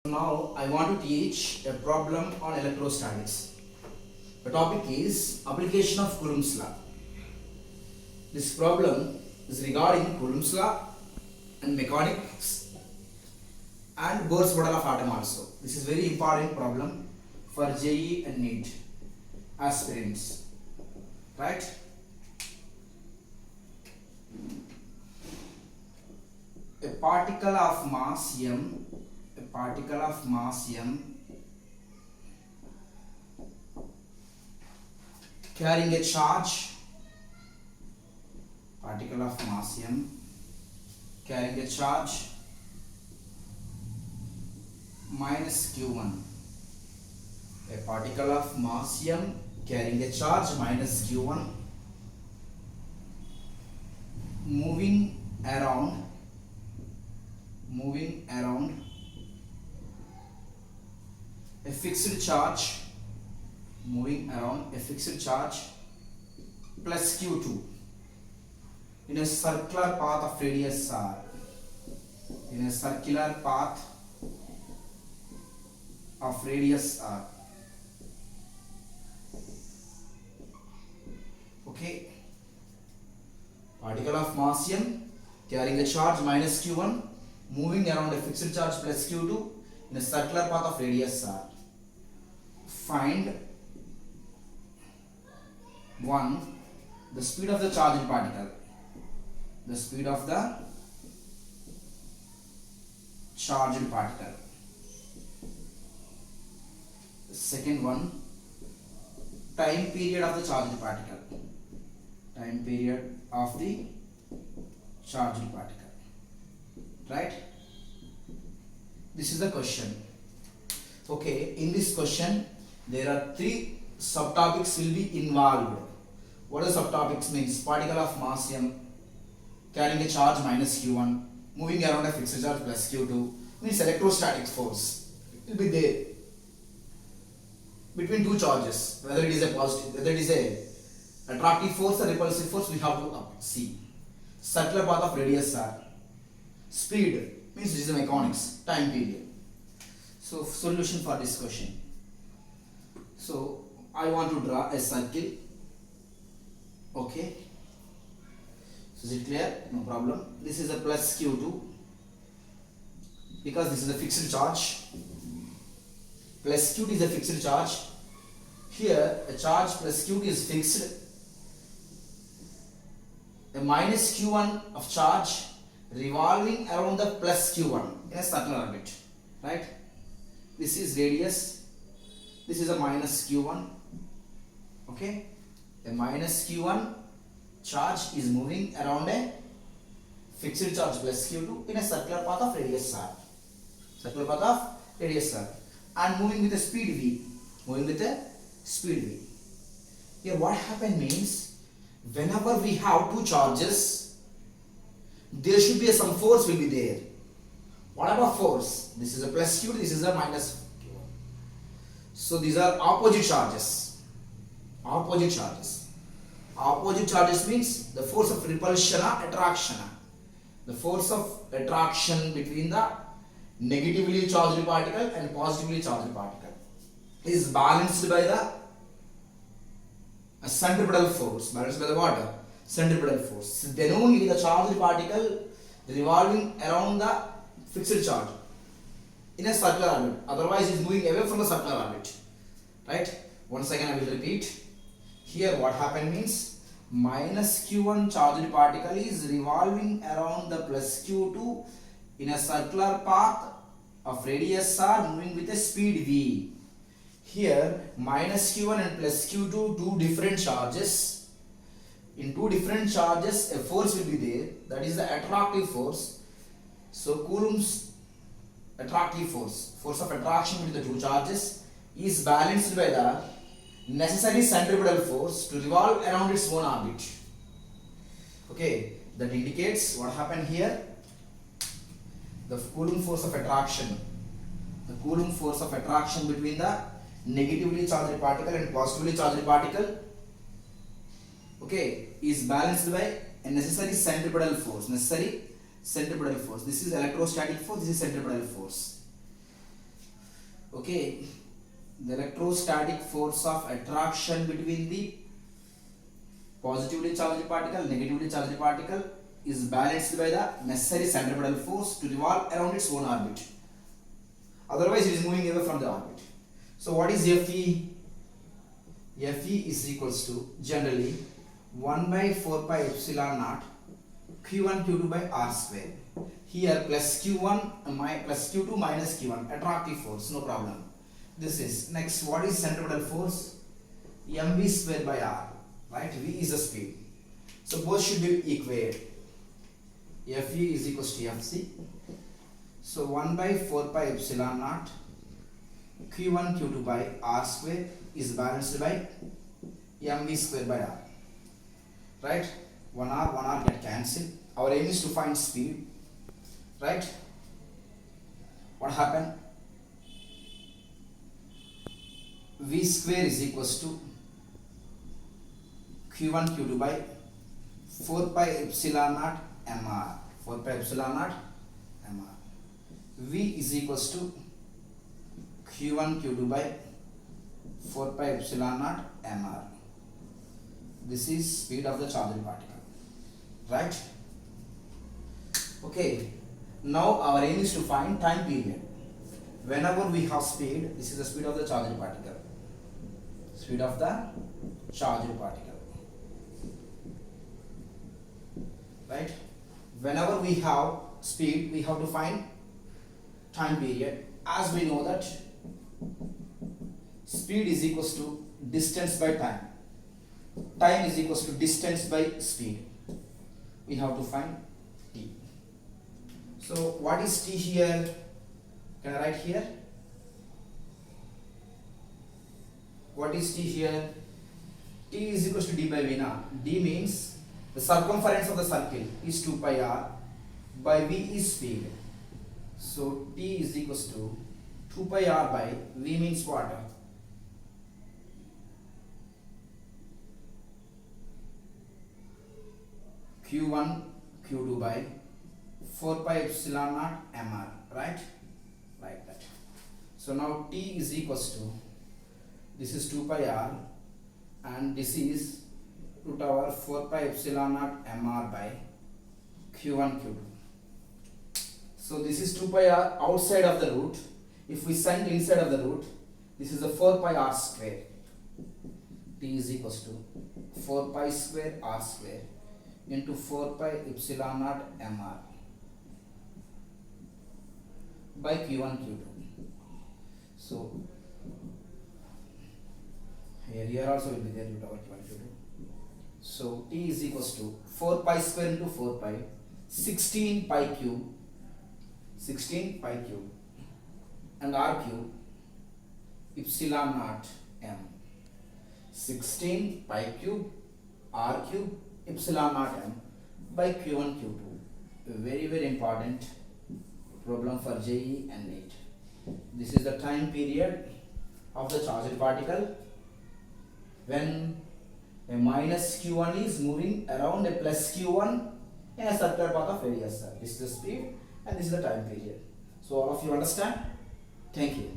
Now I want to teach a problem on electrostatics. The topic is application of Coulomb's law. This problem is regarding Coulomb's law and mechanics and Bohr's model of atom also. This is very important problem for JEE and NEET aspirants. Right? A particle of mass m carrying a charge minus q1. A particle of mass m carrying a charge minus q1 moving around a fixed charge plus q2 in a circular path of radius r. Okay, particle of mass m carrying a charge minus q1 moving around a fixed charge plus q2 in a circular path of radius r. Find 1. The speed of the charged particle. Second one, time period of the charged particle. Right? This is the question. Okay, in this question there are 3 subtopics will be involved. What are subtopics means? Particle of mass m carrying a charge minus q1 moving around a fixed charge plus q2 means electrostatic force. It will be there between 2 charges, whether it is a positive, whether it is a attractive force or repulsive force, we have to see. Circular path of radius r. Speed means this is the mechanics, time period. So solution for this question. So I want to draw a circle. Okay. So is it clear? No problem. This is a plus q2 because this is a fixed charge. Plus q2 is a fixed charge. Here a charge plus q2 is fixed. A minus q1 of charge revolving around the plus q1 in a circular orbit. Right? This is radius. This is a minus q1. Okay? A minus q1 charge is moving around a fixed charge plus q2 in a circular path of radius r. And moving with a speed v. Here what happened means, whenever we have 2 charges, there should be some force will be there. Whatever force, this is a plus q2, this is a minus q1. So these are opposite charges. Opposite charges means the force of repulsion or attraction. The force of attraction between the negatively charged particle and positively charged particle is balanced by the centripetal force. Balanced by the what? Centripetal force. Then only the charged particle revolving around the fixed charge in a circular orbit. Otherwise, it is moving away from the circular orbit. Right? Once again, I will repeat. Here, what happened means minus q1 charged particle is revolving around the plus q2 in a circular path of radius r moving with a speed v. Here, minus q1 and plus q2, 2 different charges. In 2 different charges, a force will be there. That is the attractive force. So Coulomb's attractive force of attraction between the 2 charges is balanced by the necessary centripetal force to revolve around its own orbit. Okay, that indicates what happened here. The Coulomb force of attraction between the negatively charged particle and positively charged particle, okay, is balanced by a necessary centripetal force. This is electrostatic force, this is centripetal force. Okay, the electrostatic force of attraction between the positively charged particle, negatively charged particle is balanced by the necessary centripetal force to revolve around its own orbit. Otherwise, it is moving away from the orbit. So, what is Fe? Fe is equals to generally 1 by 4 pi epsilon naught Q1 Q2 by R square. Here plus Q1 plus Q2 minus Q1, attractive force, no problem. This is next. What is centripetal force? mv square by R, right? V is the speed. So both should be equal. Fe is equals to Fc. So 1 by 4 pi epsilon naught Q1 Q2 by R square is balanced by mv square by R, right? 1R get cancelled. Our aim is to find speed, right? What happened? V square is equals to Q1 Q2 by 4 pi epsilon naught mr. 4 pi epsilon naught mr. V is equals to Q1 Q2 by 4 pi epsilon naught mr. This is speed of the charged particle, right? Okay, now our aim is to find time period. Whenever we have speed, this is the speed of the charged particle. Speed of the charged particle, right? Whenever we have speed, we have to find time period. As we know that speed is equals to distance by time. Time is equals to distance by speed. We have to find t. So what is t here? Can I write here? What is t here? T is equals to d by v now. D means the circumference of the circle is 2 pi r by v is speed. So t is equals to 2 pi r by v means what? Q1 Q2 by 4 pi epsilon naught mr, right? Like that. So now t is equals to, this is 2 pi r and this is root over 4 pi epsilon naught mr by Q1 Q2. So this is 2 pi r outside of the root. If we send inside of the root, this is the 4 pi r square. T is equals to 4 pi square r square into 4 pi epsilon naught mr by Q1 Q2. So here also will be there root over Q1 Q2. So T is equals to 4 pi square into 4 pi, 16 pi cube, and R cube epsilon naught m. 16 pi cube R cube epsilon naught m by Q1 Q2. A very, very important problem for JEE and NEET. This is the time period of the charged particle when a minus q1 is moving around a plus q1 in a circular path of radius. This is the speed and this is the time period. So all of you understand? Thank you.